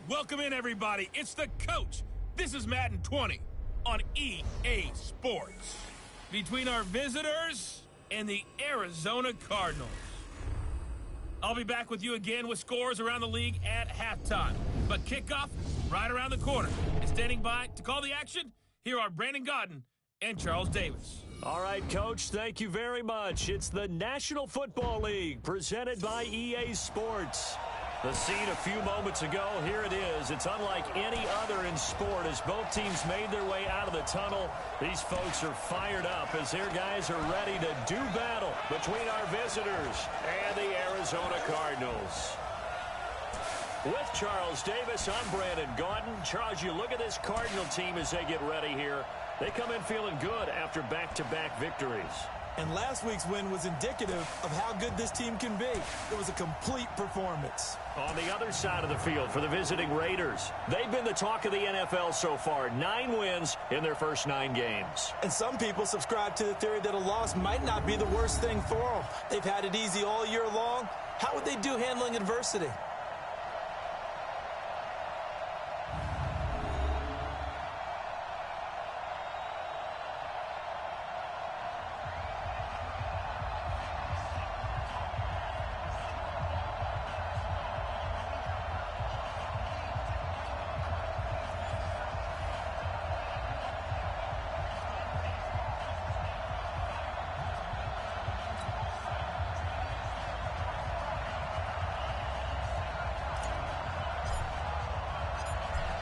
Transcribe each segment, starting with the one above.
Welcome in, everybody. It's the coach. This is Madden 20 on EA Sports. Between our visitors and the Arizona Cardinals. I'll be back with you again with scores around the league at halftime. But kickoff right around the corner. And standing by to call the action, here are Brandon Godden and Charles Davis. All right, Coach, thank you very much. It's the National Football League presented by EA Sports. The scene a few moments ago, here it is. It's unlike any other in sport as both teams made their way out of the tunnel. These folks are fired up as their guys are ready to do battle between our visitors and the Arizona Cardinals. With Charles Davis, I'm Brandon Godden. Charles, you look at this Cardinal team as they get ready here. They come in feeling good after back-to-back victories. And last week's win was indicative of how good this team can be. It was a complete performance. On the other side of the field for the visiting Raiders, they've been the talk of the NFL so far. 9 wins in their first 9 games. And some people subscribe to the theory that a loss might not be the worst thing for them. They've had it easy all year long. How would they do handling adversity?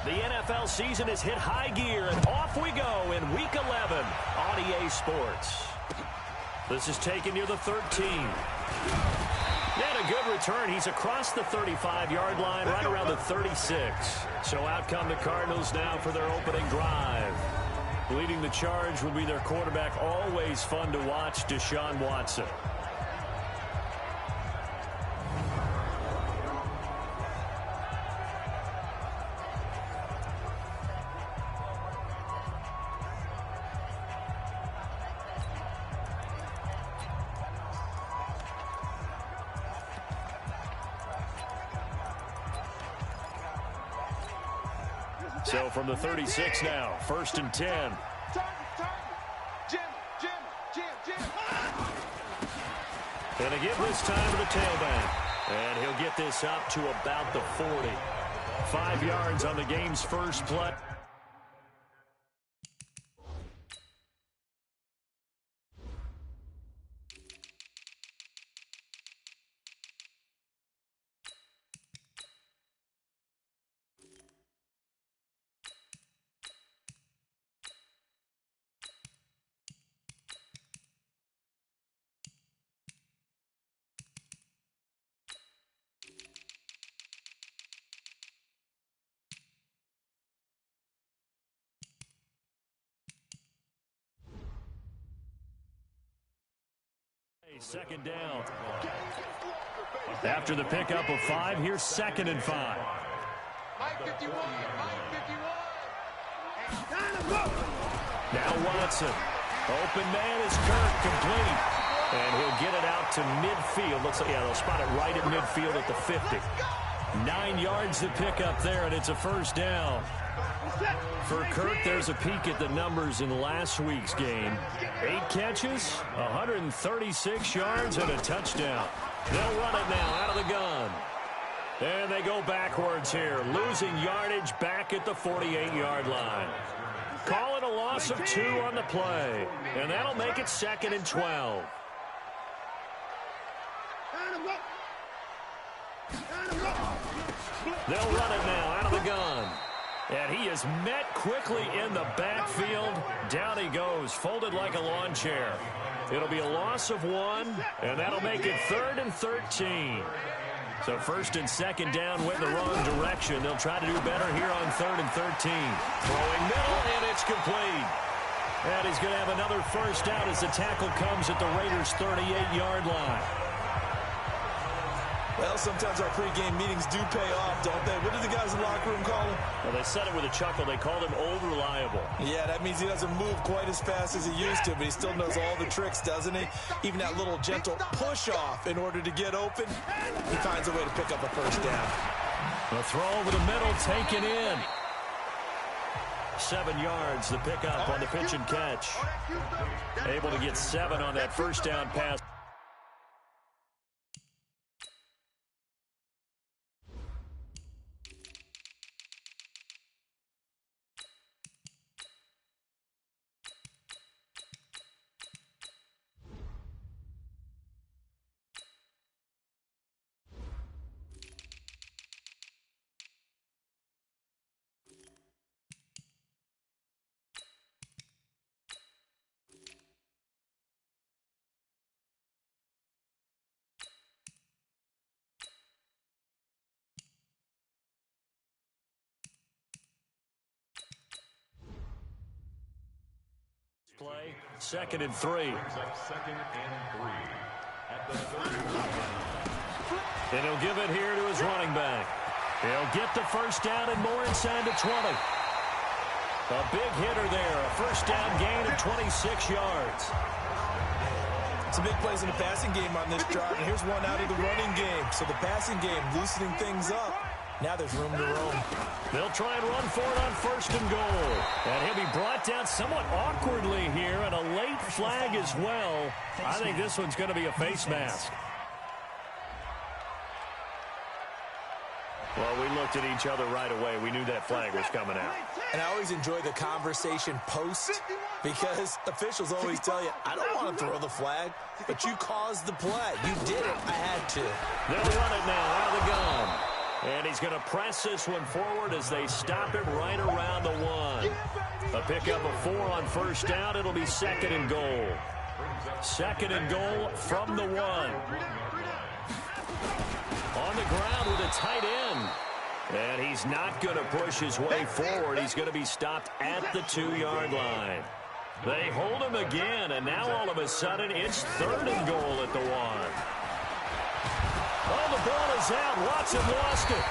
The NFL season has hit high gear, and off we go in Week 11 on EA Sports. This is taken near the 13. And a good return. He's across the 35-yard line, right around the 36. So out come the Cardinals now for their opening drive. Leading the charge will be their quarterback, always fun to watch, Deshaun Watson. So from the 36 now, 1st and 10. And again this time to the tailback. And he'll get this up to about the 40. 5 yards on the game's first play. Second down. After the pickup of 5, here's 2nd and 5. Now Watson. Open man is Kirk, complete. And he'll get it out to midfield. Looks like, yeah, they'll spot it right at midfield at the 50. 9 yards to pick up there, and it's a first down. For Kirk, there's a peek at the numbers in last week's game. 8 catches, 136 yards, and a touchdown. They'll run it now out of the gun. And they go backwards here, losing yardage back at the 48-yard line. Call it a loss of 2 on the play, and that'll make it 2nd and 12. They'll run it now out of the gun. And he is met quickly in the backfield. Down he goes, folded like a lawn chair. It'll be a loss of 1, and that'll make it 3rd and 13. So 1st and 2nd down went the wrong direction. They'll try to do better here on 3rd and 13. Throwing middle, and it's complete. And he's going to have another first down as the tackle comes at the Raiders' 38-yard line. Well, sometimes our pregame meetings do pay off, don't they? What do the guys in the locker room call him? Well, they said it with a chuckle. They called him old reliable. Yeah, that means he doesn't move quite as fast as he used to, but he still knows all the tricks, doesn't he? Even that little gentle push-off in order to get open, he finds a way to pick up a first down. A throw over the middle, taken in. 7 yards, the pickup on the pitch and catch. Able to get 7 on that first down pass. Play, 2nd and 3. And he'll give it here to his running back. He'll get the first down and more inside the 20. A big hitter there, a first down gain of 26 yards. Some big plays in the passing game on this drive, and here's one out of the running game. So the passing game loosening things up. Now there's room to roam. They'll try and run for it on 1st and goal. And he'll be brought down somewhat awkwardly here, and a late flag as well. I think this one's going to be a face mask. Well, we looked at each other right away. We knew that flag was coming out. And I always enjoy the conversation post, because officials always tell you, I don't want to throw the flag, but you caused the play. You did it. I had to. They'll run it now out of the gun. And he's going to press this one forward as they stop it right around the 1. A pickup of 4 on 1st down. It'll be 2nd and goal. 2nd and goal from the 1. On the ground with a tight end. And he's not going to push his way forward. He's going to be stopped at the 2-yard line. They hold him again, and now all of a sudden it's 3rd and goal at the 1. Oh, the ball is out. Watson lost it.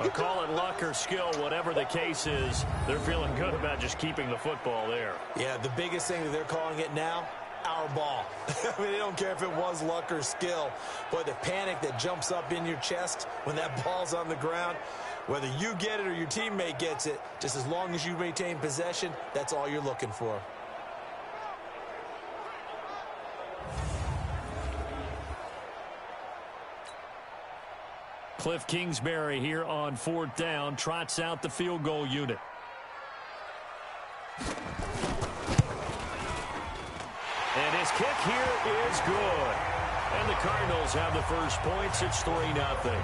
A call it luck or skill, whatever the case is, they're feeling good about just keeping the football there. Yeah, the biggest thing that they're calling it now, our ball. I mean, they don't care if it was luck or skill. Boy, the panic that jumps up in your chest when that ball's on the ground, whether you get it or your teammate gets it, just as long as you maintain possession, that's all you're looking for. Cliff Kingsbury here on 4th down, trots out the field goal unit. And his kick here is good. And the Cardinals have the first points. It's 3-0.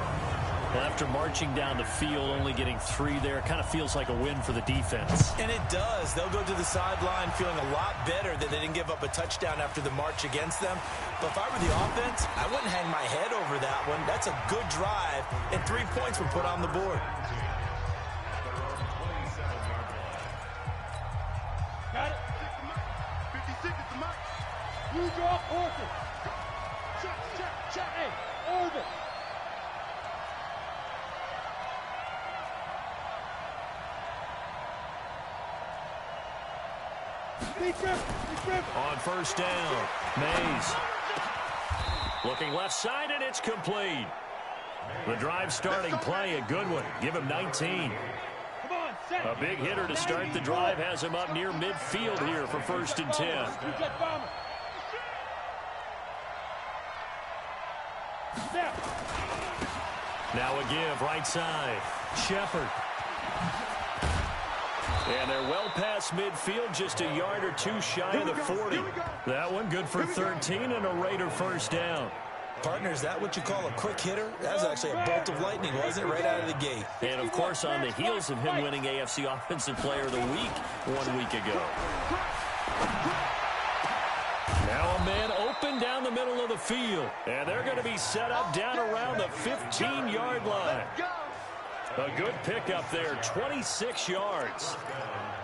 Well, after marching down the field, only getting 3 there, it kind of feels like a win for the defense. And it does. They'll go to the sideline feeling a lot better that they didn't give up a touchdown after the march against them. But if I were the offense, I wouldn't hang my head over that one. That's a good drive, and 3 points were put on the board. Got it. 56 is the mark. You draw Orton. Check. Hey, Orton. On 1st down, Mays. Looking left side, and it's complete. The drive starting play, a good one. Give him 19. A big hitter to start the drive has him up near midfield here for 1st and 10. Now a give, right side. Shepard. And they're well past midfield, just a yard or 2 shy of the 40. That one good for 13 and a Raider first down. Partner, is that what you call a quick hitter? That was actually a bolt of lightning, wasn't it, right out of the gate? And, of course, on the heels of him winning AFC Offensive Player of the Week 1 week ago. Now a man open down the middle of the field. And they're going to be set up down around the 15-yard line. A good pickup there, 26 yards.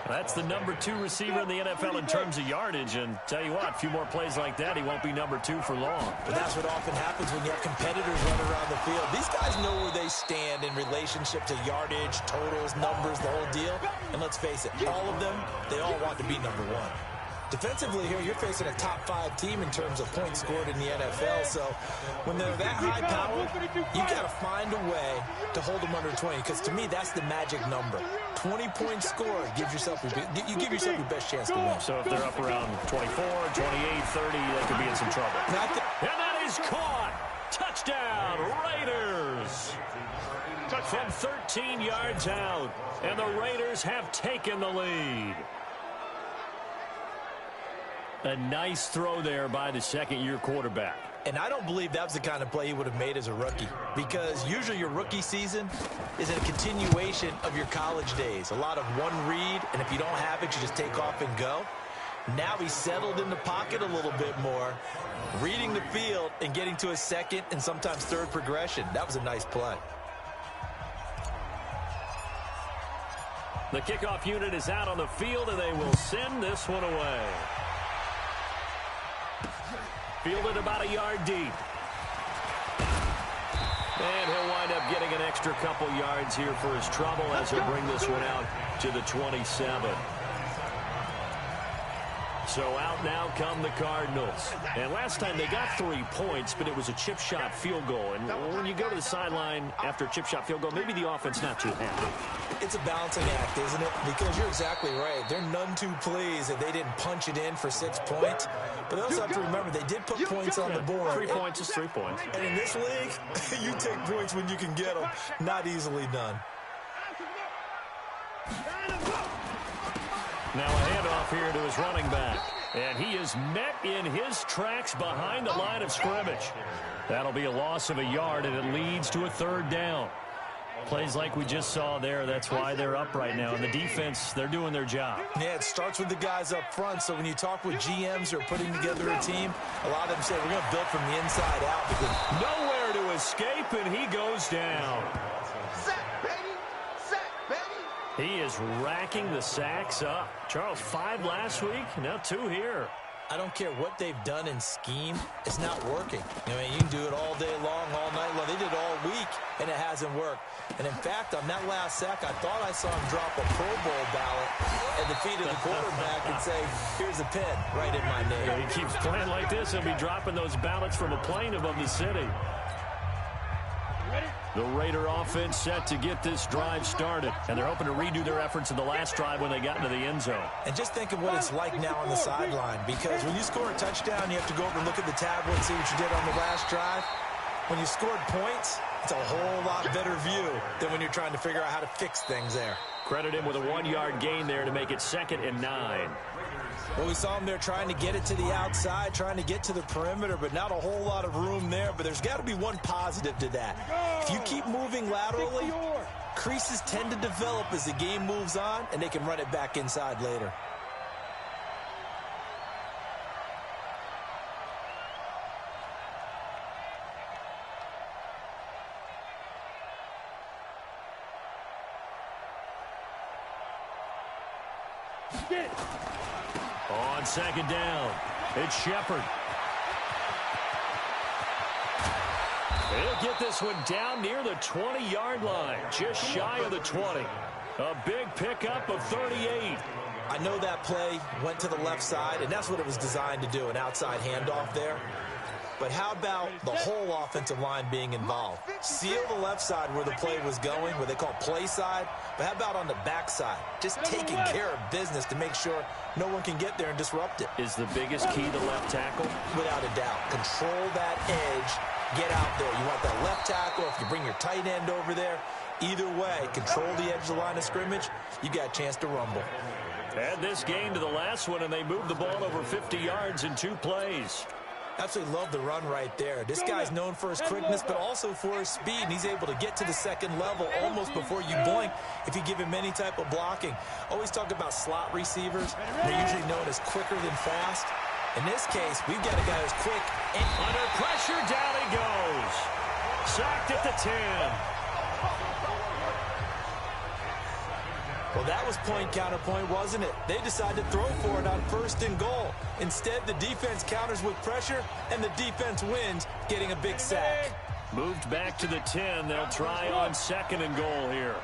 That's the number 2 receiver in the NFL in terms of yardage. And tell you what, a few more plays like that, he won't be number 2 for long. But that's what often happens when you have competitors running around the field. These guys know where they stand in relationship to yardage, totals, numbers, the whole deal. And let's face it, all of them, they all want to be number 1. Defensively here, you're facing a top 5 team in terms of points scored in the NFL. So when they're that high powered, you got to find a way to hold them under 20. Because to me, that's the magic number. 20 points scored gives yourself you give yourself your best chance to win. So if they're up around 24, 28, 30, they could be in some trouble. And that is caught. Touchdown, Raiders. From 13 yards out, and the Raiders have taken the lead. A nice throw there by the second-year quarterback. And I don't believe that was the kind of play he would have made as a rookie, because usually your rookie season is a continuation of your college days. A lot of one read, and if you don't have it, you just take off and go. Now he's settled in the pocket a little bit more, reading the field and getting to a second and sometimes third progression. That was a nice play. The kickoff unit is out on the field, and they will send this one away. Fielded about a yard deep. And he'll wind up getting an extra couple yards here for his trouble as he'll bring this one out to the 27. So out now come the Cardinals. And last time they got 3 points, but it was a chip shot field goal. And when you go to the sideline after a chip shot field goal, maybe the offense not too happy. It's a balancing act, isn't it? Because you're exactly right. They're none too pleased that they didn't punch it in for 6 points. But they also have to remember they did put points on the board. 3 points is 3 points. And in this league, you take points when you can get them. Not easily done. Now a handoff here to his running back. And he is met in his tracks behind the line of scrimmage. That'll be a loss of a yard, and it leads to a 3rd down. Plays like we just saw there, that's why they're up right now. And the defense, they're doing their job. Yeah, it starts with the guys up front. So when you talk with GMs who are putting together a team, a lot of them say we're going to build from the inside out. Because nowhere to escape, and he goes down. He is racking the sacks up. Charles, 5 last week, now 2 here. I don't care what they've done in scheme. It's not working. I mean, you can do it all day long, all night long. They did it all week, and it hasn't worked. And, in fact, on that last sack, I thought I saw him drop a Pro Bowl ballot at the feet of the quarterback and say, here's a pin right in my name. Yeah, he keeps playing like this. He'll be dropping those ballots from a plane above the city. The Raider offense set to get this drive started, and they're hoping to redo their efforts in the last drive when they got into the end zone. And just think of what it's like now on the sideline, because when you score a touchdown, you have to go over and look at the tablet and see what you did on the last drive. When you scored points, it's a whole lot better view than when you're trying to figure out how to fix things there. Credit him with a 1-yard gain there to make it 2nd and 9. Well, we saw him there trying to get it to the outside, trying to get to the perimeter, but not a whole lot of room there. But there's got to be one positive to that. If you keep moving laterally, creases tend to develop as the game moves on, and they can run it back inside later. On 2nd down, it's Shepard. He'll get this one down near the 20-yard line, just shy of the 20. A big pickup of 38. I know that play went to the left side, and that's what it was designed to do, an outside handoff there. But how about the whole offensive line being involved? Seal the left side where the play was going, what they call play side. But how about on the back side? Just taking care of business to make sure no one can get there and disrupt it. Is the biggest key the left tackle? Without a doubt. Control that edge. Get out there. You want that left tackle. If you bring your tight end over there, either way, control the edge of the line of scrimmage, you got a chance to rumble. Add this game to the last one, and they moved the ball over 50 yards in 2 plays. Absolutely love the run right there. This guy's known for his quickness, but also for his speed, and he's able to get to the 2nd level almost before you blink if you give him any type of blocking. Always talk about slot receivers. They're usually known as quicker than fast. In this case, we've got a guy who's quick. And under pressure, down he goes. Sacked at the 10. Well, that was point counterpoint, wasn't it? They decided to throw for it on 1st and goal. Instead, the defense counters with pressure, and the defense wins, getting a big sack. Moved back to the 10. They'll try on 2nd and goal here.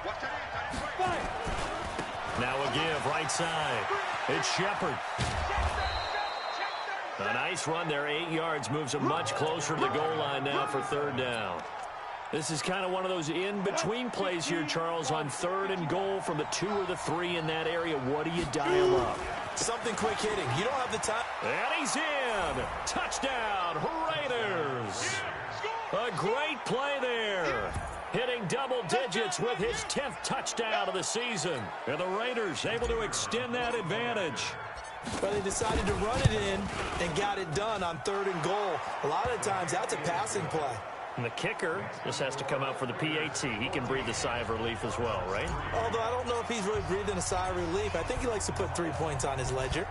Now a give right side. It's Shepard. A nice run there, 8 yards, moves him much closer to the goal line now for third down. This is kind of one of those in-between plays here, Charles, on 3rd and goal from the 2 or the 3 in that area. What do you dial up? Something quick hitting. You don't have the time. And he's in. Touchdown, Raiders. A great play there. Hitting double digits with his 10th touchdown of the season. And the Raiders able to extend that advantage. But they decided to run it in and got it done on 3rd and goal. A lot of times, that's a passing play. And the kicker just has to come out for the PAT. He can breathe a sigh of relief as well, right? Although I don't know if he's really breathing a sigh of relief. I think he likes to put 3 points on his ledger.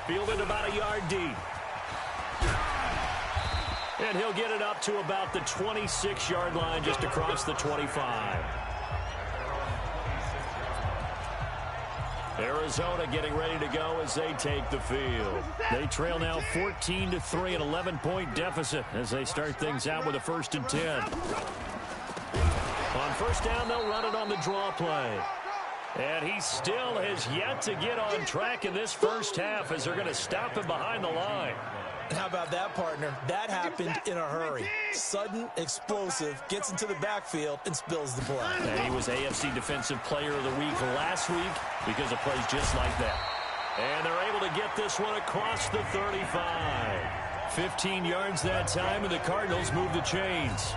Fielded about a yard deep. And he'll get it up to about the 26-yard line just across the 25. Arizona getting ready to go as they take the field. They trail now 14-3, an 11-point deficit as they start things out with a 1st and 10. On 1st down, they'll run it on the draw play. And he still has yet to get on track in this first half as they're going to stop him behind the line. How about that, partner? That happened in a hurry. Sudden, explosive, gets into the backfield, and spills the play. And he was AFC Defensive Player of the Week last week because of plays just like that. And they're able to get this one across the 35. 15 yards that time, and the Cardinals move the chains.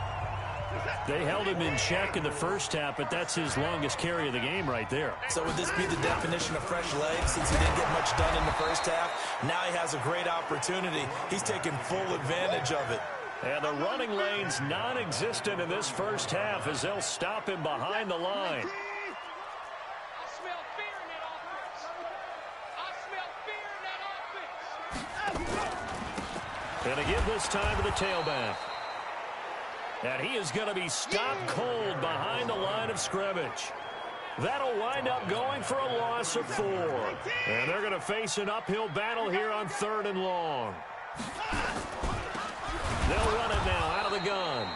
They held him in check in the first half, but that's his longest carry of the game right there. So would this be the definition of fresh legs since he didn't get much done in the first half? Now he has a great opportunity. He's taking full advantage of it. And the running lane's non-existent in this first half as they'll stop him behind the line. I smell fear in that offense. I smell fear in that offense. And to give this time to the tailback. And he is going to be stopped cold behind the line of scrimmage. That'll wind up going for a loss of 4. And they're going to face an uphill battle here on 3rd and long. They'll run it now out of the gun.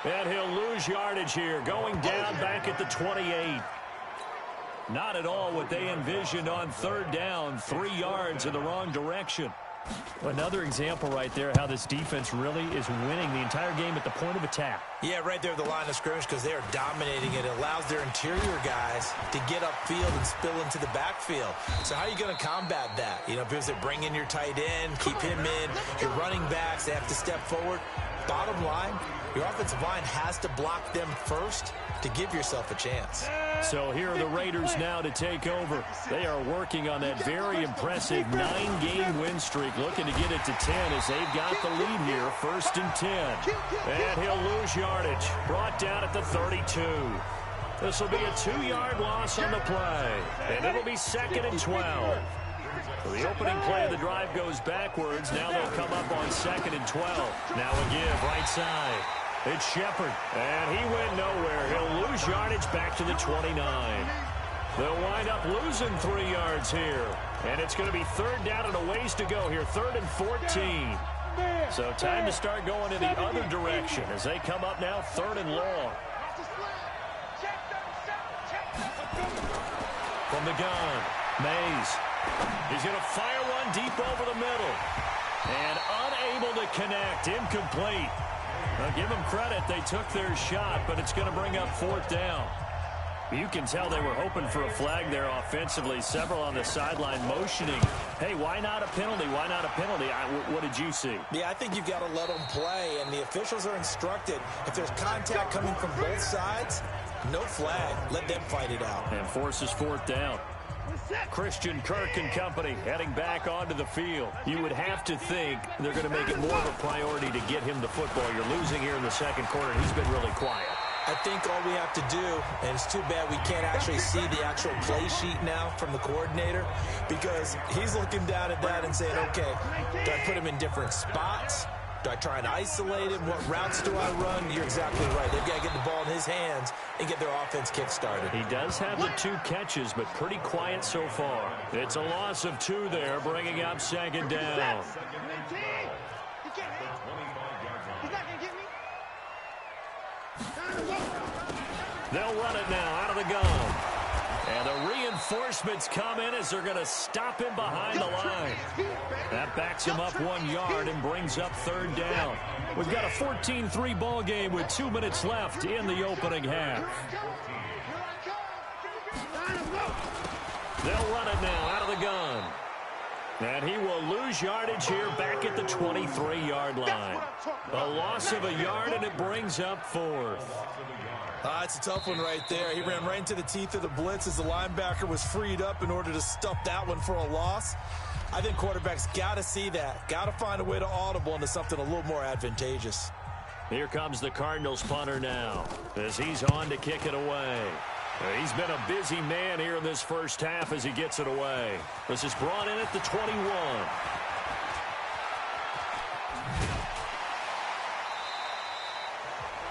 And he'll lose yardage here, going down back at the 28. Not at all what they envisioned on 3rd down, 3 yards in the wrong direction. Another example right there how this defense really is winning the entire game at the point of attack. Yeah, right there at the line of scrimmage because they are dominating it. It allows their interior guys to get upfield and spill into the backfield. So how are you going to combat that? You know, because they bring in your tight end, keep him in. Your running backs, they have to step forward. Bottom line, your offensive line has to block them first to give yourself a chance. So here are the Raiders now to take over. They are working on that very impressive 9-game win streak, looking to get it to 10 as they've got the lead here, 1st and 10. And he'll lose yardage, brought down at the 32. This will be a 2-yard loss on the play, and it'll be 2nd and 12. So the opening play of the drive goes backwards. Now they'll come up on 2nd and 12. Now a give right side. It's Shepard, and he went nowhere. He'll lose yardage back to the 29. They'll wind up losing 3 yards here. And it's going to be 3rd down and a ways to go here, 3rd and 14. So time to start going in the other direction as they come up now 3rd and long. From the gun, Mays. He's going to fire one deep over the middle. And unable to connect, incomplete. Now, give them credit. They took their shot, but it's going to bring up 4th down. You can tell they were hoping for a flag there offensively. Several on the sideline motioning. Hey, why not a penalty? Why not a penalty? What did you see? Yeah, I think you've got to let them play, and the officials are instructed. If there's contact coming from both sides, no flag. Let them fight it out. And forces 4th down. Christian Kirk and company heading back onto the field. You would have to think they're going to make it more of a priority to get him the football. You're losing here in the 2nd quarter. He's been really quiet. I think all we have to do, and it's too bad we can't actually see the actual play sheet now from the coordinator, because he's looking down at that and saying, okay, do I put him in different spots? Do I try and isolate him? What routes do I run? You're exactly right. They've got to get the ball in his hands and get their offense kick-started. He does have the 2 catches, but pretty quiet so far. It's a loss of 2 there, bringing up 2nd down. They'll run it now out of the gun. And the reinforcements come in as they're going to stop him behind the line. That backs him up 1 yard and brings up third down. We've got a 14-3 ball game with 2 minutes left in the opening half. They'll run it now out of the gun. And he will lose yardage here back at the 23-yard line. A loss of a yard, and it brings up fourth. It's a tough one right there. He ran right into the teeth of the blitz as the linebacker was freed up in order to stuff that one for a loss. I think quarterbacks got to see that. Got to find a way to audible into something a little more advantageous. Here comes the Cardinals punter now as he's on to kick it away. He's been a busy man here in this first half as he gets it away. This is brought in at the 21.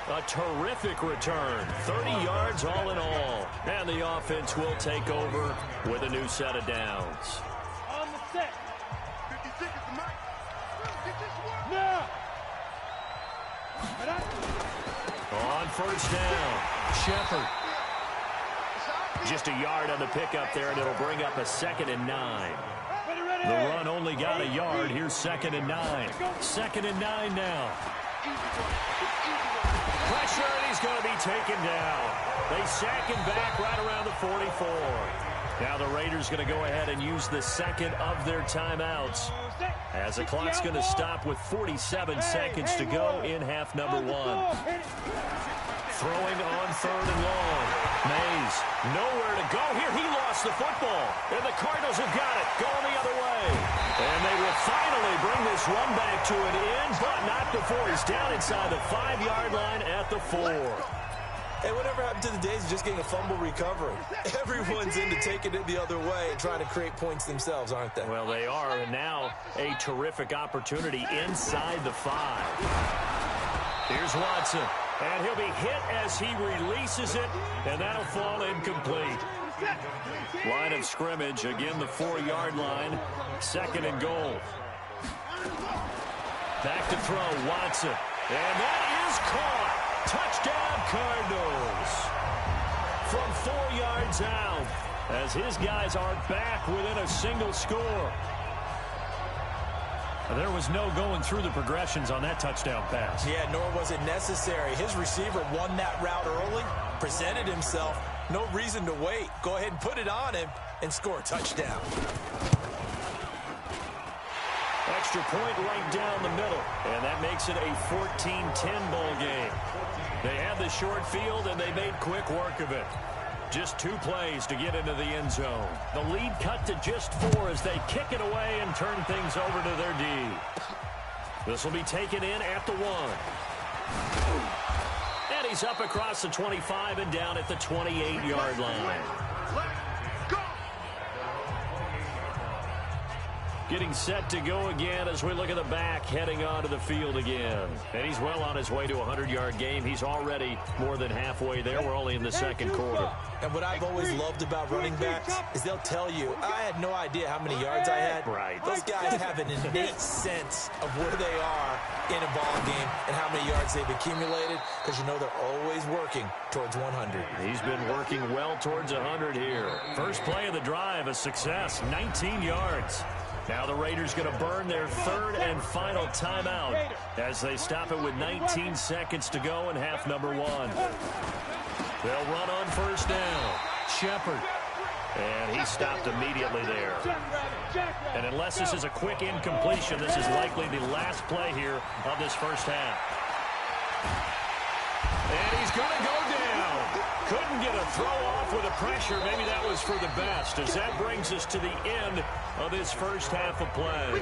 A terrific return. 30 yards all in all. And the offense will take over with a new set of downs. On the set. 50 seconds to Mike. Get this one. Now. On first down, Shepard. Just a yard on the pickup there, and it'll bring up a 2nd and 9. The run only got a yard. Here's 2nd and 9. 2nd and 9 now. Pressure, and he's going to be taken down. They sack him back right around the 44. Now the Raiders going to go ahead and use the second of their timeouts, as the clock's going to stop with 47 seconds to go in half number 1. Throwing on 3rd and long. Mays, nowhere to go here. He lost the football. And the Cardinals have got it. Going the other way. And they will finally bring this run back to an end, but not before he's down inside the 5-yard line at the 4. Hey, whatever happened to the days of just getting a fumble recovery? Everyone's into taking it the other way and trying to create points themselves, aren't they? Well, they are. And now a terrific opportunity inside the 5. Here's Watson. And he'll be hit as he releases it, and that'll fall incomplete. Line of scrimmage, again the 4-yard line, 2nd and goal. Back to throw, Watson. And that is caught. Touchdown, Cardinals. From 4 yards out, as his guys are back within a single score. There was no going through the progressions on that touchdown pass. Yeah, nor was it necessary. His receiver won that route early, presented himself. No reason to wait. Go ahead and put it on him and score a touchdown. Extra point right down the middle, and that makes it a 14-10 ball game. They had the short field, and they made quick work of it. Just 2 plays to get into the end zone. The lead cut to just 4 as they kick it away and turn things over to their D. This will be taken in at the 1. And he's up across the 25 and down at the 28-yard line. Getting set to go again as we look at the back, heading onto the field again. And he's well on his way to a 100-yard game. He's already more than halfway there. We're only in the second quarter. And what I've always loved about running backs is they'll tell you, I had no idea how many yards I had. Right. Those guys have an innate sense of where they are in a ball game and how many yards they've accumulated, because you know they're always working towards 100. He's been working well towards 100 here. First play of the drive, a success, 19 yards. Now the Raiders going to burn their 3rd and final timeout as they stop it with 19 seconds to go in half number 1. They'll run on first down. Shepard. And he stopped immediately there. And unless this is a quick incompletion, this is likely the last play here of this first half. And he's going to go down. Couldn't get a throw off with the pressure. Maybe that was for the best, as that brings us to the end of this first half of play.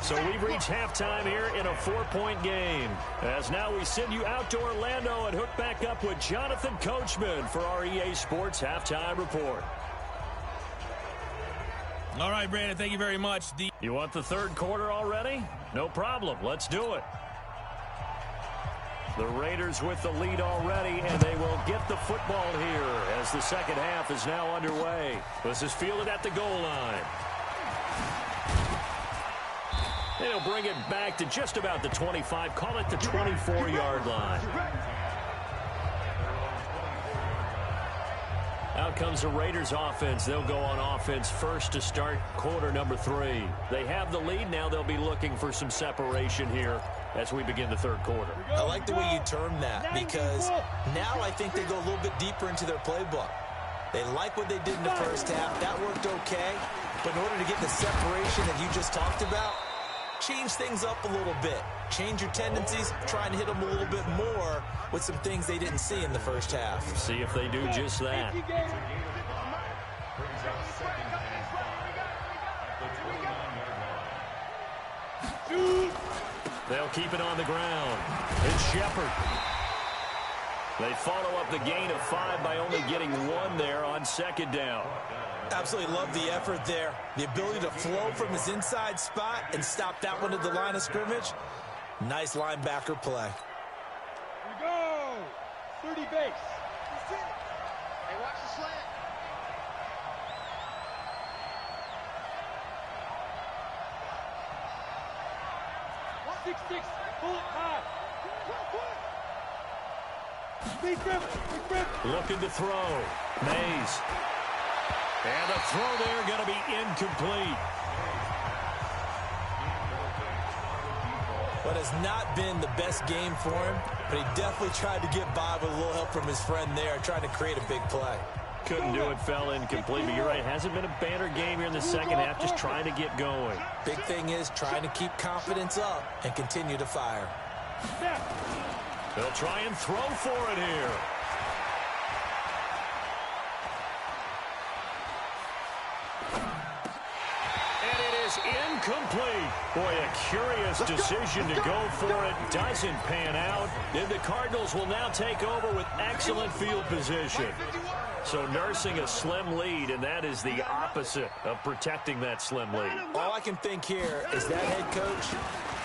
So we've reached halftime here in a 4-point game. As now we send you out to Orlando and hook back up with Jonathan Coachman for our EA Sports Halftime Report. All right, Brandon, thank you very much. You want the 3rd quarter already? No problem. Let's do it. The Raiders with the lead already, and they will get the football here as the second half is now underway. This is fielded at the goal line. They'll bring it back to just about the 25, call it the 24-yard line. Out out comes the Raiders offense. They'll go on offense first to start quarter number 3. They have the lead. Now they'll be looking for some separation here as we begin the third quarter. I like the way you termed that, because now I think they go a little bit deeper into their playbook. They like what they did in the first half. That worked okay. But in order to get the separation that you just talked about, change things up a little bit. Change your tendencies, try and hit them a little bit more with some things they didn't see in the first half. See if they do just that. They'll keep it on the ground. It's Shepard. They follow up the gain of 5 by only getting 1 there on second down. Absolutely love the effort there. The ability to flow from his inside spot and stop that one at the line of scrimmage. Nice linebacker play. Here we go. 30 base. Hey, watch the slant. 6-6. Pull it high. Big grip. Looking to throw. Mays. And the throw there going to be incomplete. What has not been the best game for him, but he definitely tried to get by with a little help from his friend there, trying to create a big play. Couldn't do it, fell incomplete, but you're right, it hasn't been a banner game here in the second half, just trying to get going. Big thing is trying to keep confidence up and continue to fire. They'll try and throw for it here. Incomplete. Boy, a curious decision to go for it. Doesn't pan out. And the Cardinals will now take over with excellent field position. So nursing a slim lead, and that is the opposite of protecting that slim lead. All I can think here is that head coach,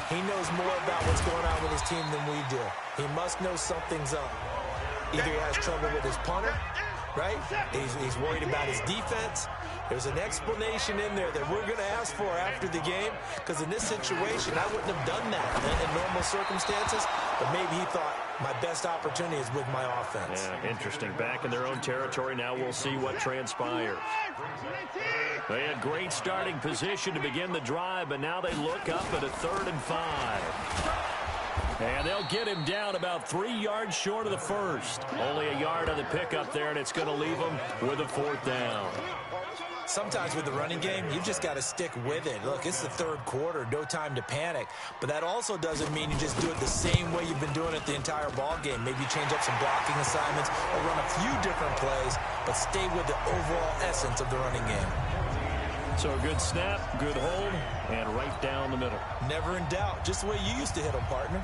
he knows more about what's going on with his team than we do. He must know something's up. Either he has trouble with his punter, right? He's worried about his defense. There's an explanation in there that we're going to ask for after the game, because in this situation, I wouldn't have done that in normal circumstances, but maybe he thought my best opportunity is with my offense. Yeah, interesting. Back in their own territory. Now we'll see what transpires. They had great starting position to begin the drive, but now they look up at a 3rd and 5. And they'll get him down about 3 yards short of the first. Only a yard on the pickup there, and it's going to leave him with a 4th down. Sometimes with the running game, you've just got to stick with it. Look, it's the 3rd quarter, no time to panic. But that also doesn't mean you just do it the same way you've been doing it the entire ball game. Maybe change up some blocking assignments or run a few different plays, but stay with the overall essence of the running game. So a good snap, good hold, and right down the middle. Never in doubt. Just the way you used to hit them, partner.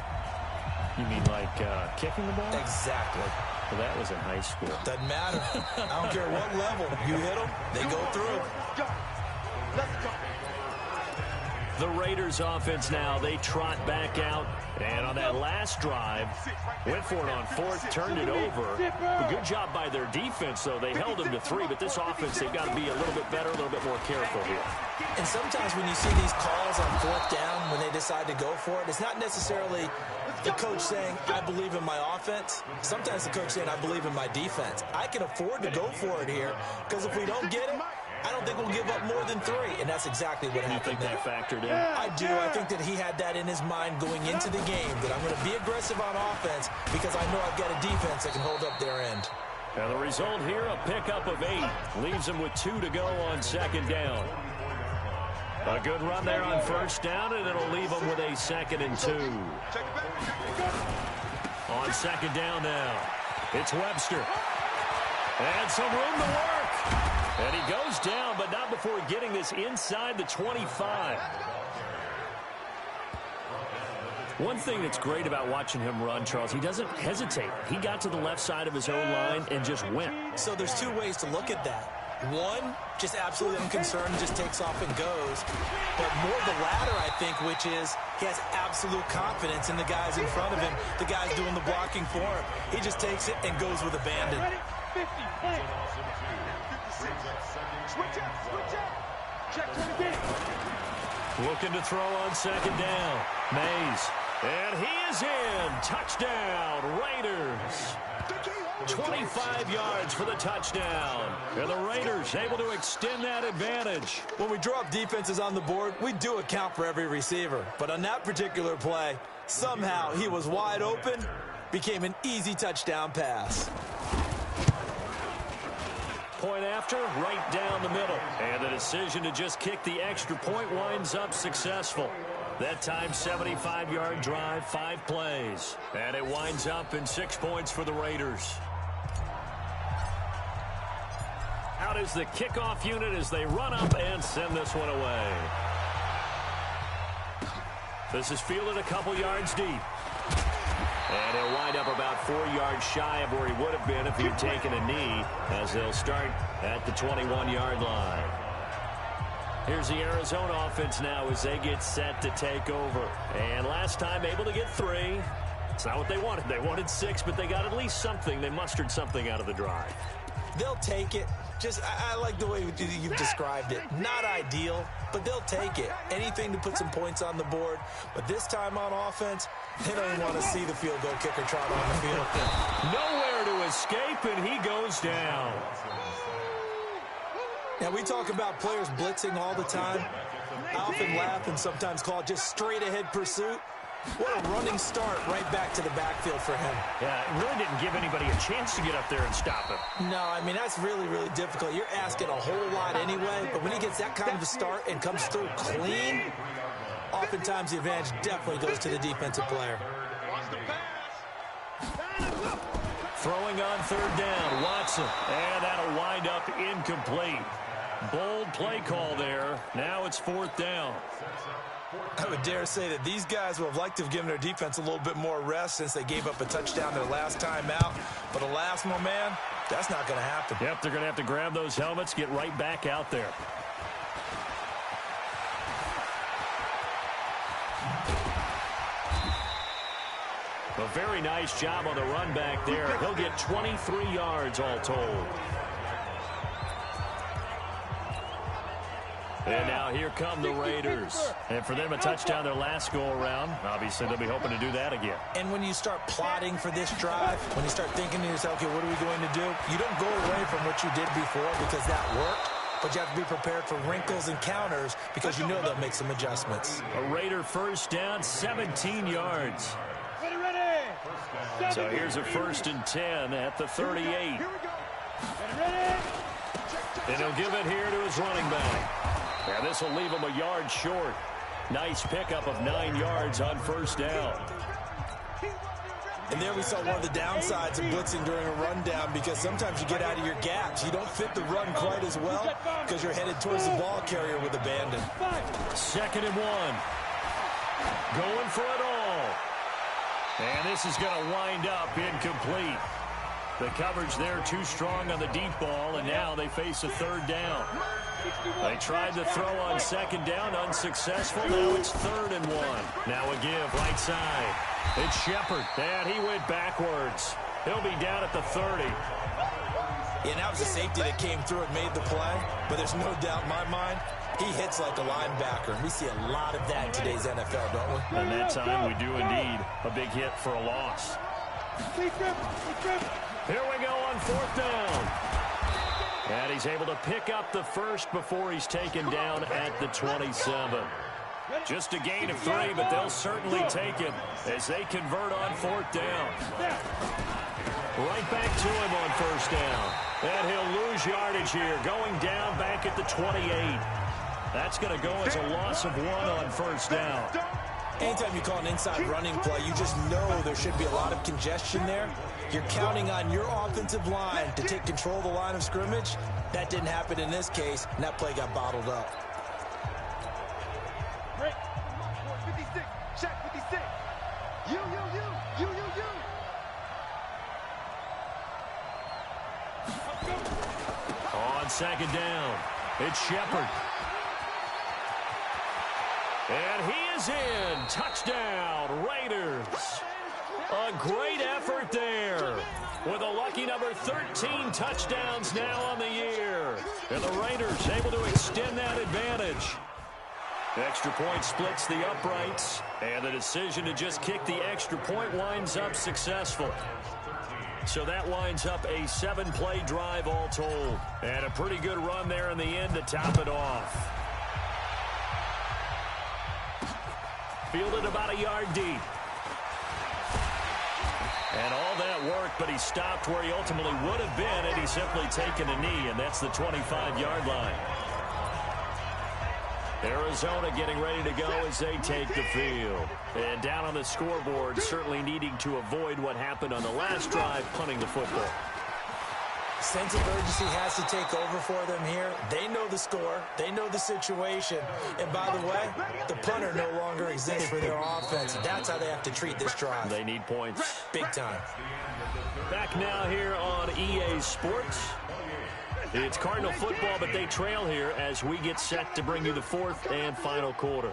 You mean like kicking the ball? Exactly. Well, that was in high school. Doesn't matter. I don't care what level. You hit them, they go through. The Raiders offense now, they trot back out. And on that last drive, went for it on 4th, turned it over. A good job by their defense, though. They held them to 3, but this offense, they've got to be a little bit better, a little bit more careful here. And sometimes when you see these calls on 4th down, when they decide to go for it, it's not necessarily the coach saying, I believe in my offense. Sometimes the coach saying, I believe in my defense. I can afford to go for it here, because if we don't get it, I don't think we'll give up more than 3, and that's exactly what happened there. You think that factored in? I do. I think that he had that in his mind going into the game, that I'm going to be aggressive on offense because I know I've got a defense that can hold up their end. Now the result here, a pickup of 8. Leaves them with 2 to go on 2nd down. A good run there on 1st down, and it'll leave them with a 2nd and 2. On 2nd down now, it's Webster. And some room to work. And he goes down, but not before getting this inside the 25. One thing that's great about watching him run, Charles, he doesn't hesitate. He got to the left side of his own line and just went. So there's 2 ways to look at that. One, just absolutely unconcerned, just takes off and goes. But more the latter, I think, which is he has absolute confidence in the guys in front of him, the guys doing the blocking for him. He just takes it and goes with abandon. 50, switch out. Check to the game. Looking to throw on 2nd down. Mays. And he is in. Touchdown, Raiders. 25 yards for the touchdown. And the Raiders able to extend that advantage. When we draw up defenses on the board, we do account for every receiver. But on that particular play, somehow he was wide open, became an easy touchdown pass. Point after, right down the middle. And the decision to just kick the extra point winds up successful. That time, 75-yard drive, 5 plays. And it winds up in 6 points for the Raiders. Out is the kickoff unit as they run up and send this one away. This is fielded a couple yards deep. And he'll wind up about 4 yards shy of where he would have been if he had taken a knee, as they'll start at the 21-yard line. Here's the Arizona offense now as they get set to take over. And last time able to get 3. It's not what they wanted. They wanted 6, but they got at least something. They mustered something out of the drive. They'll take it. I like the way you've described it. Not ideal, but they'll take it. Anything to put some points on the board. But this time on offense, they don't even want to see the field goal kicker trot on the field. Nowhere to escape, and he goes down. Now, we talk about players blitzing all the time. I often laugh and sometimes call it just straight-ahead pursuit. What a running start right back to the backfield for him. Yeah, it really didn't give anybody a chance to get up there and stop him. No, I mean, that's really, really difficult. You're asking a whole lot anyway, but when he gets that kind of a start and comes through clean, oftentimes the advantage definitely goes to the defensive player. Throwing on 3rd down, Watson, and that'll wind up incomplete. Bold play call there. Now it's 4th down. I would dare say that these guys would have liked to have given their defense a little bit more rest since they gave up a touchdown their last time out. But alas, my man, that's not going to happen. Yep, they're going to have to grab those helmets, get right back out there. A very nice job on the run back there. He'll get 23 yards all told. And now here come the Raiders. And for them, a touchdown their last go-around. Obviously, they'll be hoping to do that again. And when you start plotting for this drive, when you start thinking to yourself, okay, what are we going to do? You don't go away from what you did before because that worked. But you have to be prepared for wrinkles and counters because you know they'll make some adjustments. A Raider first down, 17 yards. So here's a 1st and 10 at the 38. And he'll give it here to his running back. And this will leave him a yard short. Nice pickup of 9 yards on 1st down. And there we saw one of the downsides of blitzing during a rundown because sometimes you get out of your gaps. You don't fit the run quite as well because you're headed towards the ball carrier with abandon. 2nd and 1. Going for it all. And this is going to wind up incomplete. The coverage there too strong on the deep ball, and now they face a 3rd down. They tried to throw on 2nd down, unsuccessful. Now it's 3rd and 1. Now a give, right side. It's Shepard, and he went backwards. He'll be down at the 30. Yeah, that was a safety that came through and made the play, but there's no doubt in my mind, he hits like a linebacker. We see a lot of that in today's NFL, don't we? And that time we do indeed. A big hit for a loss. Here we go on 4th down. And he's able to pick up the 1st before he's taken down at the 27. Just a gain of 3, but they'll certainly take it as they convert on 4th down. Right back to him on 1st down. And he'll lose yardage here, going down back at the 28. That's going to go as a loss of 1 on 1st down. Anytime you call an inside running play, you just know there should be a lot of congestion there. You're counting on your offensive line to take control of the line of scrimmage. That didn't happen in this case, and that play got bottled up. Break. 56. Check 56. You. On 2nd down, it's Shepard. And he is in. Touchdown, Raiders. A great effort there. With a lucky number 13 touchdowns now on the year. And the Raiders able to extend that advantage. Extra point splits the uprights, and the decision to just kick the extra point winds up successful. So that winds up a 7-play drive all told. And a pretty good run there in the end to top it off. Fielded about a yard deep. And all that worked, but he stopped where he ultimately would have been had he simply taken a knee, and that's the 25-yard line. Arizona getting ready to go as they take the field. And down on the scoreboard, certainly needing to avoid what happened on the last drive, punting the football. Sense of urgency has to take over for them here. They know the score. They know the situation. And by the way, the punter no longer exists for their offense. That's how they have to treat this drive. They need points. Big time. Back now here on EA Sports. It's Cardinal football, but they trail here as we get set to bring you the fourth and final quarter.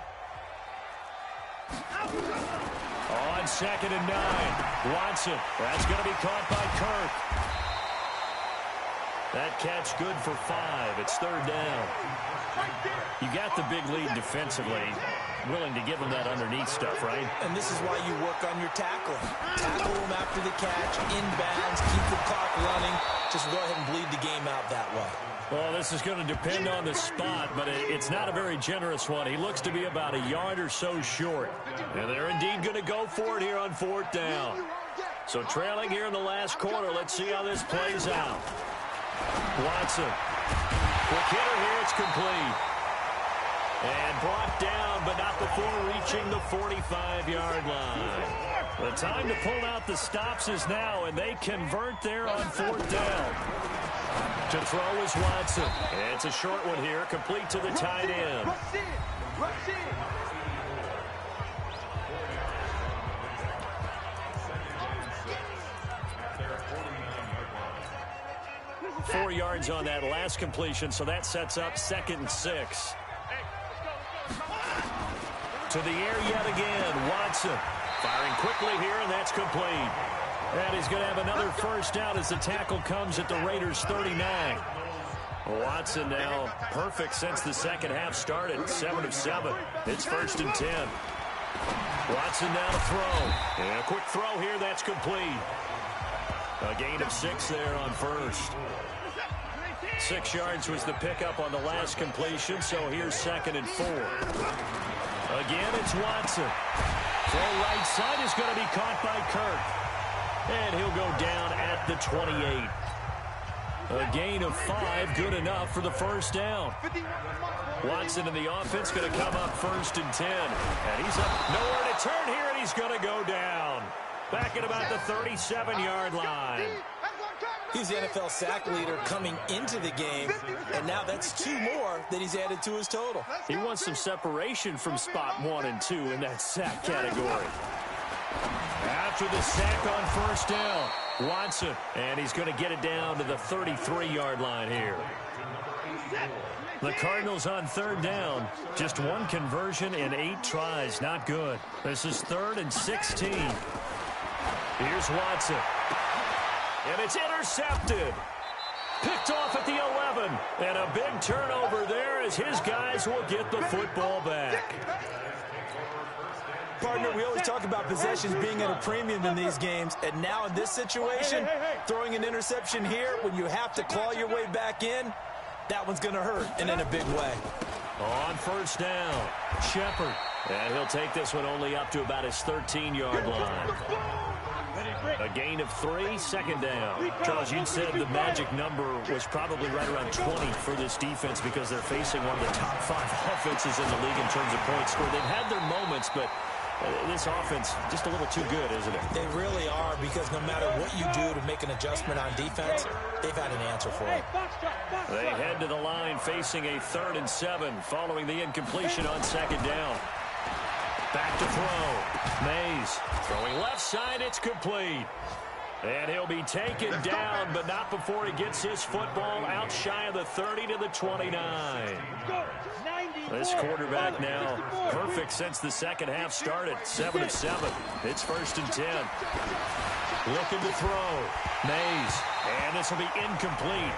On 2nd and 9, Watson. That's going to be caught by Kirk. That catch good for 5. It's 3rd down. You got the big lead defensively. Willing to give him that underneath stuff, right? And this is why you work on your tackling. Tackle him after the catch, inbounds, keep the clock running. Just go ahead and bleed the game out that way. Well, this is going to depend on the spot, but it's not a very generous one. He looks to be about a yard or so short. And they're indeed going to go for it here on 4th down. So trailing here in the last quarter. Let's see how this plays out. Watson. Quick hitter here. It's complete. And brought down, but not before reaching the 45-yard line. The time to pull out the stops is now, and they convert there on 4th down. To throw is Watson. It's a short one here, complete to the tight end. 4 yards on that last completion, so that sets up 2nd and 6. To the air yet again, Watson. Firing quickly here, and that's complete. And he's going to have another first down as the tackle comes at the Raiders' 39. Watson now perfect since the second half started, 7 of 7. It's 1st and 10. Watson now to throw. And a quick throw here, that's complete. A gain of 6 there on 1st. 6 yards was the pickup on the last completion, so here's 2nd and 4. Again, it's Watson. Throw right side is going to be caught by Kirk. And he'll go down at the 28. A gain of 5, good enough for the first down. Watson and the offense going to come up 1st and 10. And he's up nowhere to turn here, and he's going to go down. Back at about the 37-yard line. He's the NFL sack leader coming into the game, and now that's 2 more that he's added to his total. He wants some separation from spot 1 and 2 in that sack category. After the sack on 1st down, Watson, and he's going to get it down to the 33-yard line here. The Cardinals on 3rd down, just 1 conversion in 8 tries, not good. This is 3rd and 16. Here's Watson. And it's intercepted. Picked off at the 11. And a big turnover there as his guys will get the football back. Partner, we always talk about possessions being at a premium in these games. And now in this situation, throwing an interception here when you have to claw your way back in, that one's going to hurt, and in a big way. On 1st down, Shepard. And he'll take this one only up to about his 13-yard line. A gain of 3, 2nd down. Charles, you said the magic number was probably right around 20 for this defense because they're facing one of the top 5 offenses in the league in terms of points scored. They've had their moments, but this offense just a little too good, isn't it? They really are, because no matter what you do to make an adjustment on defense, they've had an answer for it. They head to the line facing a 3rd and 7 following the incompletion on 2nd down. Back to throw. Mays throwing left side. It's complete. And he'll be taken down, but not before he gets his football out shy of the 30 to the 29. This quarterback now perfect since the second half started. 7 of 7. It's 1st and 10. Looking to throw. Mays. And this will be incomplete.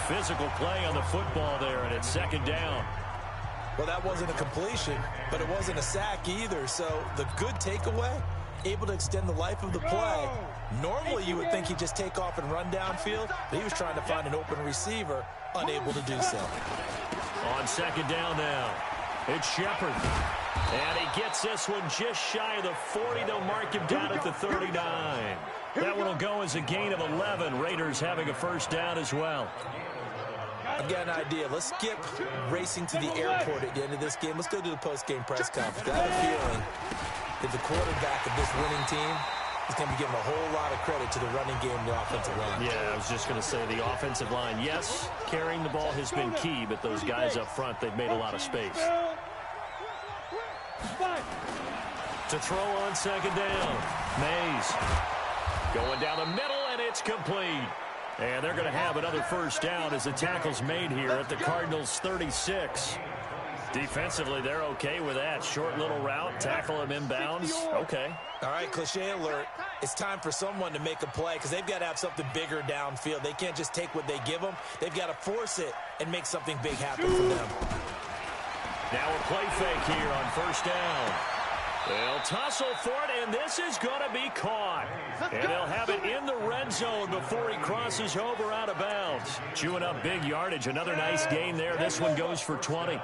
Physical play on the football there, and it's 2nd down. Well, that wasn't a completion, but it wasn't a sack either. So the good takeaway, able to extend the life of the play. Normally, you would think he'd just take off and run downfield, but he was trying to find an open receiver, unable to do so. On second down now, it's Shepard. And he gets this one just shy of the 40. They'll mark him down at the 39. That one will go as a gain of 11. Raiders having a first down as well. I've got an idea. Let's skip racing to the airport at the end of this game. Let's go to the post-game press conference. I have a feeling that the quarterback of this winning team is going to be giving a whole lot of credit to the running game and the offensive line. Yeah, I was just going to say the offensive line, yes, carrying the ball has been key, but those guys up front, they've made a lot of space. To throw on second down, Mays going down the middle, and it's complete. And they're going to have another first down as the tackle's made here at the Cardinals' 36. Defensively, they're okay with that. Short little route, tackle him inbounds. Okay. All right, cliche alert. It's time for someone to make a play because they've got to have something bigger downfield. They can't just take what they give them. They've got to force it and make something big happen for them. Now a play fake here on first down. They'll tussle for it, and this is going to be caught. And they'll have it in the red zone before he crosses over out of bounds. Chewing up big yardage. Another nice gain there. This one goes for 20.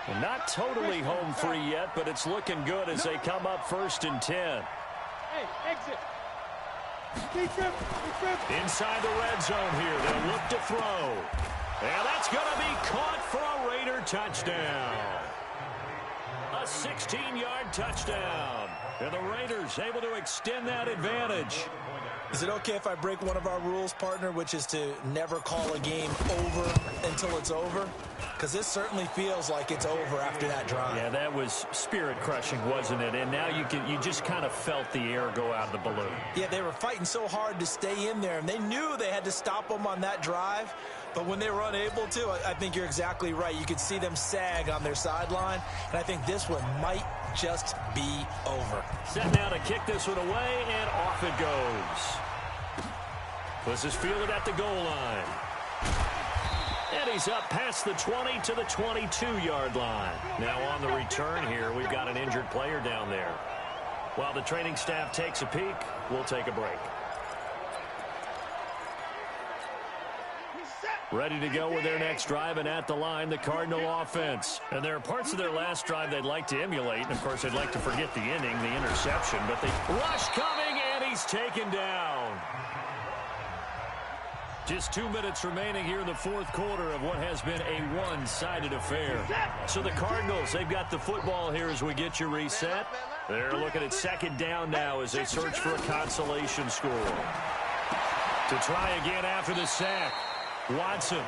And not totally home free yet, but it's looking good as they come up first and 10. Hey, exit. Inside the red zone here. They'll look to throw. And that's going to be caught for a Raider touchdown. A 16-yard touchdown. And the Raiders able to extend that advantage. Is it okay if I break one of our rules, partner, which is to never call a game over until it's over? Because this certainly feels like it's over after that drive. Yeah, that was spirit-crushing, wasn't it? And now you just kind of felt the air go out of the balloon. Yeah, they were fighting so hard to stay in there, and they knew they had to stop them on that drive. But when they were unable to, I think you're exactly right. You could see them sag on their sideline, and I think this one might just be over. Set now to kick this one away, and off it goes. This is fielded at the goal line. And he's up past the 20 to the 22-yard line. Now on the return here, we've got an injured player down there. While the training staff takes a peek, we'll take a break. Ready to go with their next drive, and at the line, the Cardinal offense. And there are parts of their last drive they'd like to emulate. And, of course, they'd like to forget the ending, the interception. But the rush coming, and he's taken down. Just 2 minutes remaining here in the fourth quarter of what has been a one-sided affair. So the Cardinals, they've got the football here as we get you reset. They're looking at second down now as they search for a consolation score. To try again after the sack. Watson.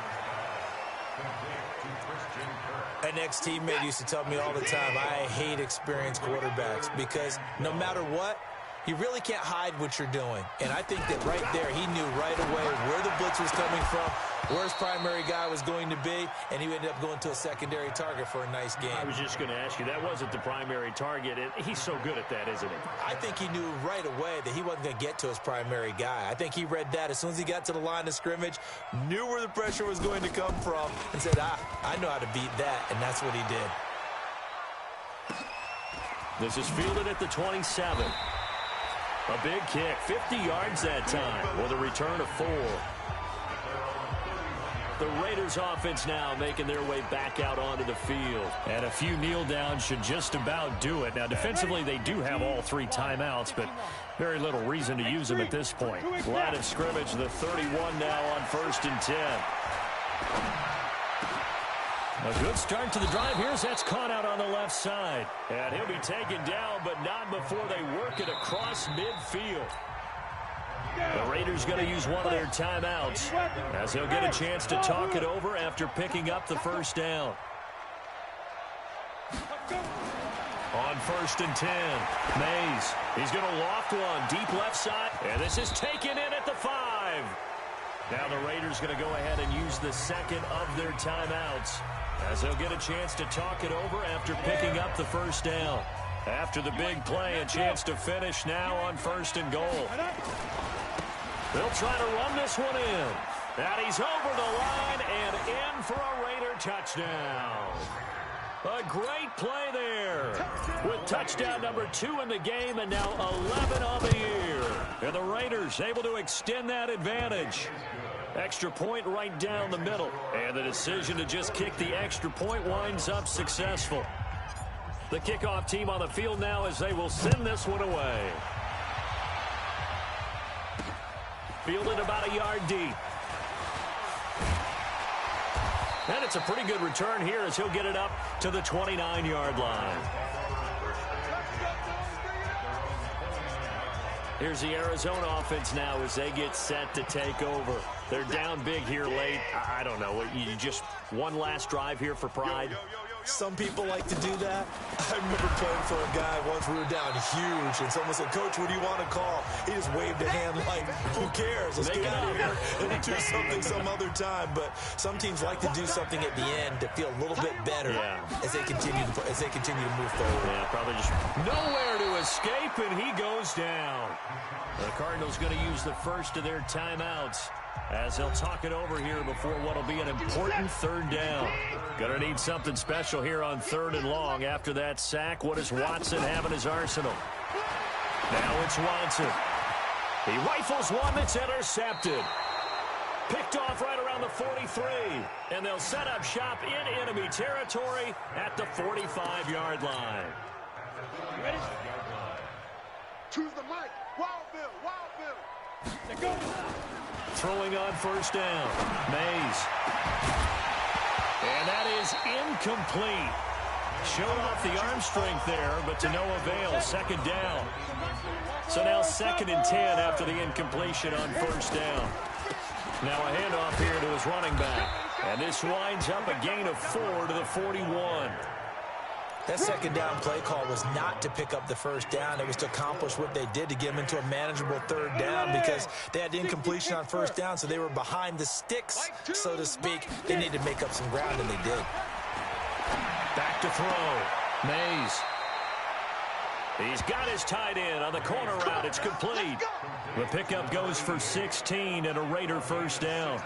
An ex-teammate used to tell me all the time, I hate experienced quarterbacks because no matter what, you really can't hide what you're doing. And I think that right there, he knew right away where the blitz was coming from, where his primary guy was going to be, and he ended up going to a secondary target for a nice game. I was just going to ask you, that wasn't the primary target. He's so good at that, isn't he? I think he knew right away that he wasn't going to get to his primary guy. I think he read that as soon as he got to the line of scrimmage, knew where the pressure was going to come from, and said, I know how to beat that, and that's what he did. This is fielded at the 27. A big kick, 50 yards that time, with a return of 4. The Raiders offense now making their way back out onto the field. And a few kneel downs should just about do it. Now, defensively, they do have all 3 timeouts, but very little reason to use them at this point. Line of scrimmage, the 31 now on first and 10. A good start to the drive here as that's caught out on the left side. And he'll be taken down, but not before they work it across midfield. The Raiders going to use one of their timeouts as they'll get a chance to talk it over after picking up the first down. On first and 10, Mays. He's going to loft one deep left side, and this is taken in at the 5. Now the Raiders going to go ahead and use the second of their timeouts as they'll get a chance to talk it over after picking up the first down. After the big play, a chance to finish now on first and goal. They'll try to run this one in. And he's over the line and in for a Raider touchdown. A great play there with touchdown number 2 in the game and now 11 on the year. And the Raiders able to extend that advantage. Extra point right down the middle. And the decision to just kick the extra point winds up successful. The kickoff team on the field now as they will send this one away. Fielded about a yard deep. And it's a pretty good return here as he'll get it up to the 29-yard line. Here's the Arizona offense now as they get set to take over. They're down big here late. I don't know. You just one last drive here for pride. Some people like to do that. I remember playing for a guy once we were down huge, and someone said, "Coach, what do you want to call?" He just waved a hand like, "Who cares? Let's get out of here and do something some other time." But some teams like to do something at the end to feel a little bit better as they continue to move forward. Yeah, probably just nowhere to escape, and he goes down. The Cardinals going to use the first of their timeouts as they'll talk it over here before what will be an important third down. Going to need something special here on 3rd and long. After that sack, what does Watson have in his arsenal? Now it's Watson. He rifles one that's intercepted. Picked off right around the 43. And they'll set up shop in enemy territory at the 45-yard line. Ready? Choose the mic. Wild Bill, Wild Bill. They go. Throwing on first down. Mays. And that is incomplete. Showed off the arm strength there, but to no avail. Second down. So now 2nd and 10 after the incompletion on first down. Now a handoff here to his running back. And this winds up a gain of 4 to the 41. That second down play call was not to pick up the first down. It was to accomplish what they did to get them into a manageable 3rd down because they had incompletion on first down, so they were behind the sticks, so to speak. They needed to make up some ground, and they did. Back to throw. Mays. He's got his tight end on the corner route. It's complete. The pickup goes for 16 and a Raider first down.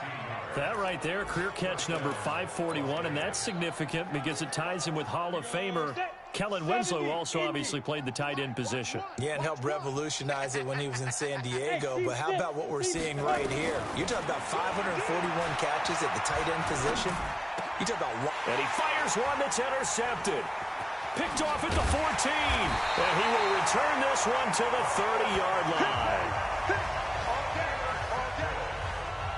That right there, career catch number 541, and that's significant because it ties him with Hall of Famer Kellen Winslow, who also obviously played the tight end position. Yeah, and helped revolutionize it when he was in San Diego. But how about what we're seeing right here? You're talking about 541 catches at the tight end position. You talk about one. And he fires one that's intercepted. Picked off at the 14. And he will return this one to the 30-yard line.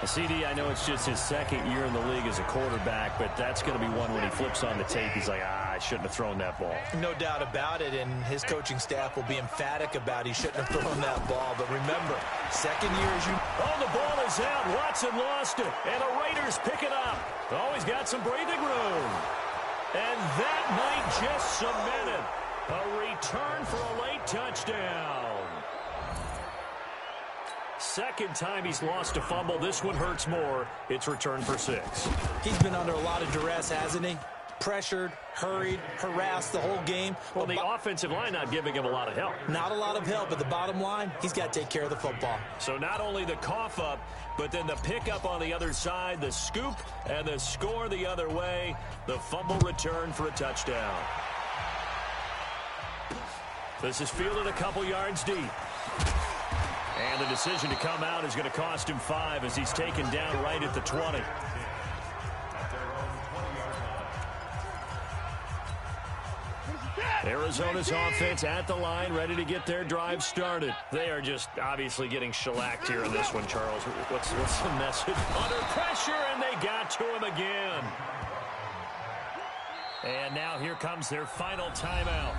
CD, I know it's just his 2nd year in the league as a quarterback, but that's going to be one when he flips on the tape. He's like, I shouldn't have thrown that ball. No doubt about it, and his coaching staff will be emphatic about he shouldn't have thrown that ball. But remember, 2nd year as you... Oh, the ball is out. Watson lost it, and the Raiders pick it up. Always got some breathing room. And that might just cement it. A return for a late touchdown. 2nd time he's lost a fumble. This one hurts more. It's returned for 6. He's been under a lot of duress, hasn't he? Pressured, hurried, harassed the whole game. Well, the offensive line not giving him a lot of help. Not a lot of help, but the bottom line, he's got to take care of the football. So not only the cough up, but then the pickup on the other side, the scoop, and the score the other way. The fumble return for a touchdown. This is fielded a couple yards deep. And the decision to come out is going to cost him 5 as he's taken down right at the 20. Arizona's offense at the line, ready to get their drive started. They are just obviously getting shellacked here in this one, Charles. What's the message? Under pressure, and they got to him again. And now here comes their final timeout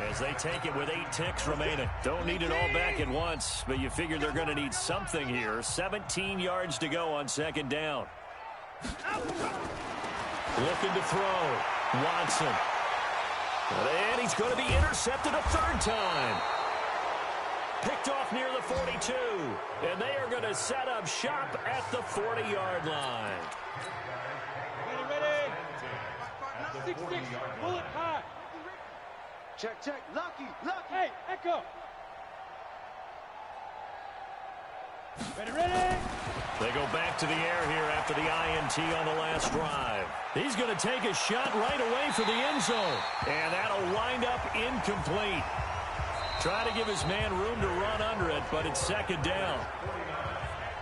as they take it with 8 ticks remaining. Don't need it all back at once, but you figure they're going to need something here. 17 yards to go on 2nd down. Looking to throw. Watson. And he's going to be intercepted a 3rd time. Picked off near the 42. And they are going to set up shop at the 40-yard line. Ready. 6-6, bullet high. Check. Lucky. Hey, Echo. Ready, ready. They go back to the air here after the INT on the last drive. He's going to take a shot right away for the end zone. And that'll wind up incomplete. Try to give his man room to run under it, but it's second down.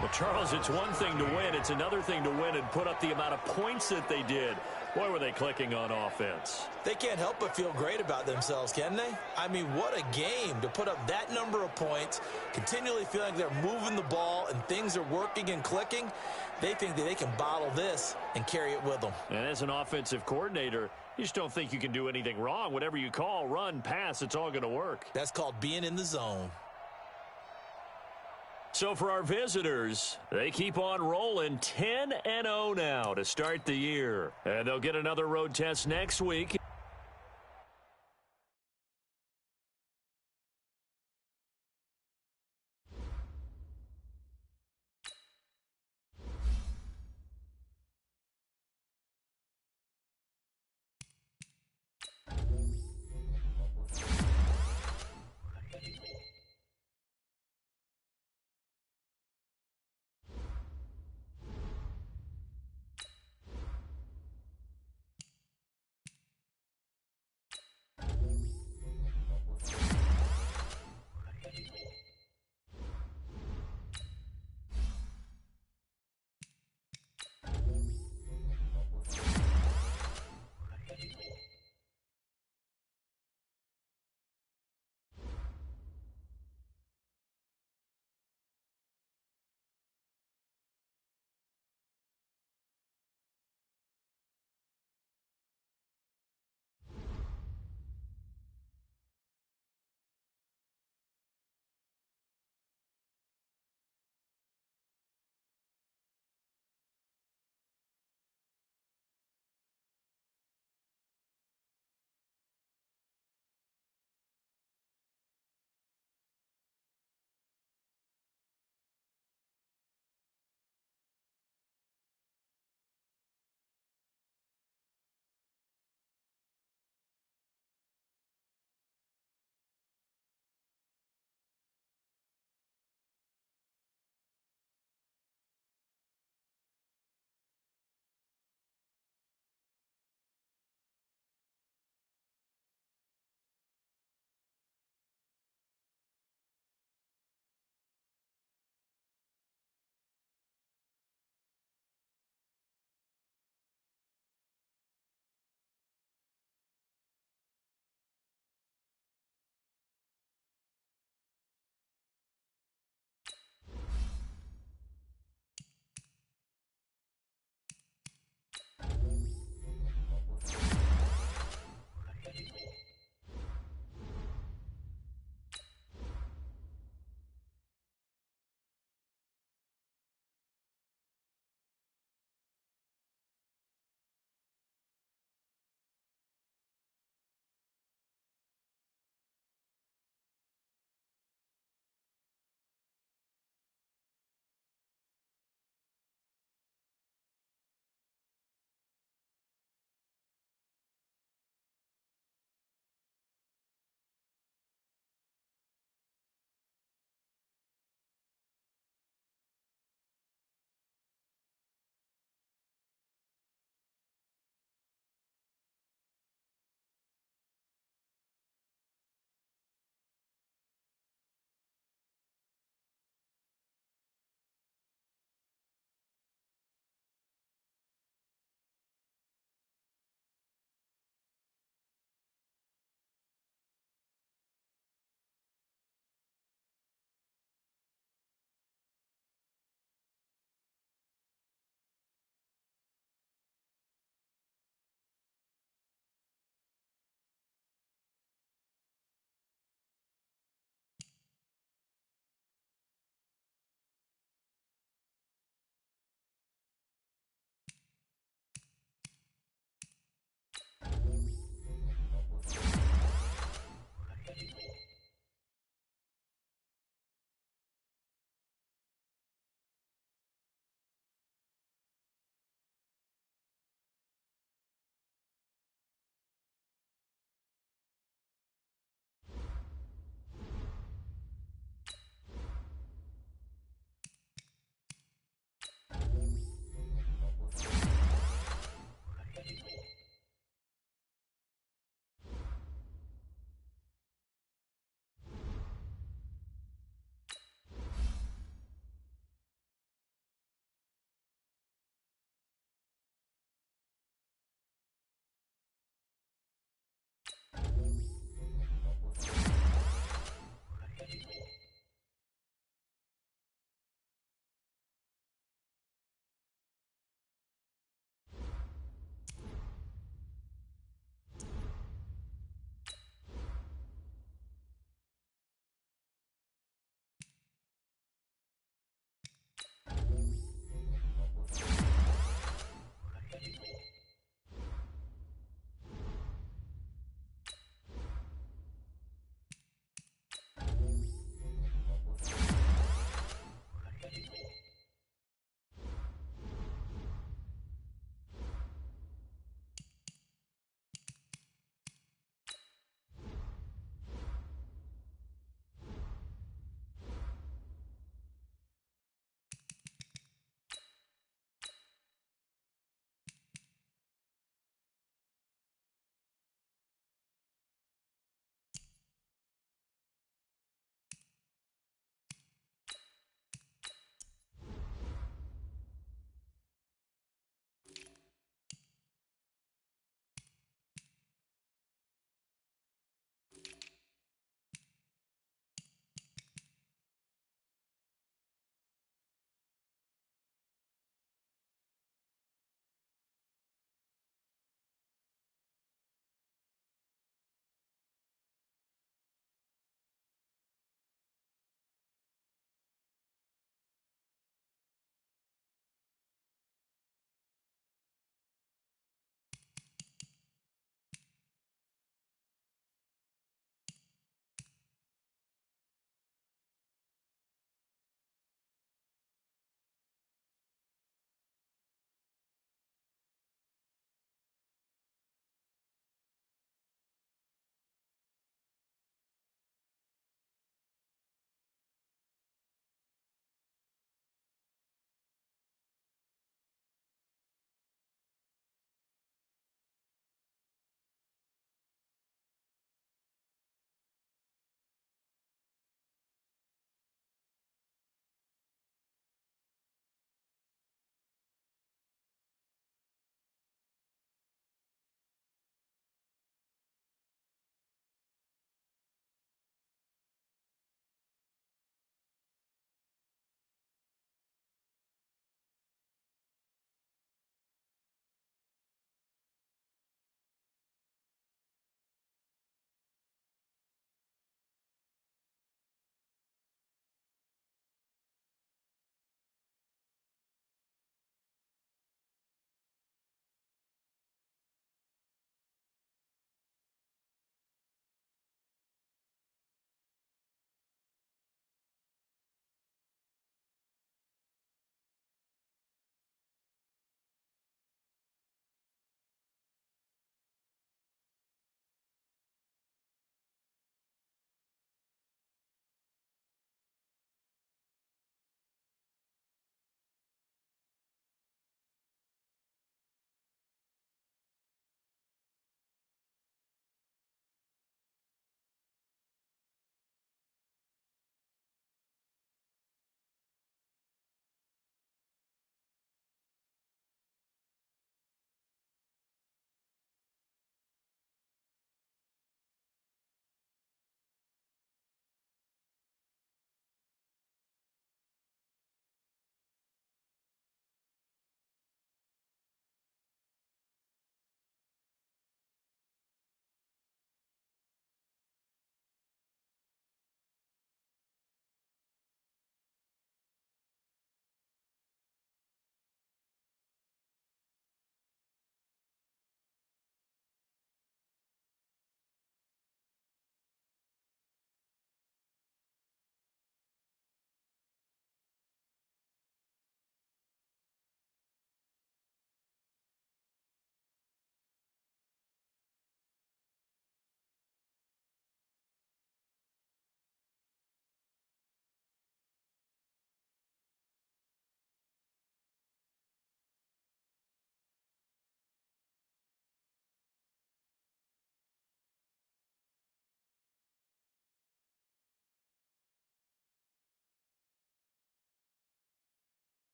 Well, Charles, it's one thing to win. It's another thing to win and put up the amount of points that they did. Boy, were they clicking on offense. They can't help but feel great about themselves, can they? I mean, what a game to put up that number of points, continually feeling like they're moving the ball and things are working and clicking. They think that they can bottle this and carry it with them. And as an offensive coordinator, you just don't think you can do anything wrong. Whatever you call, run, pass, it's all going to work. That's called being in the zone. So for our visitors, they keep on rolling 10-0 now to start the year. And they'll get another road test next week.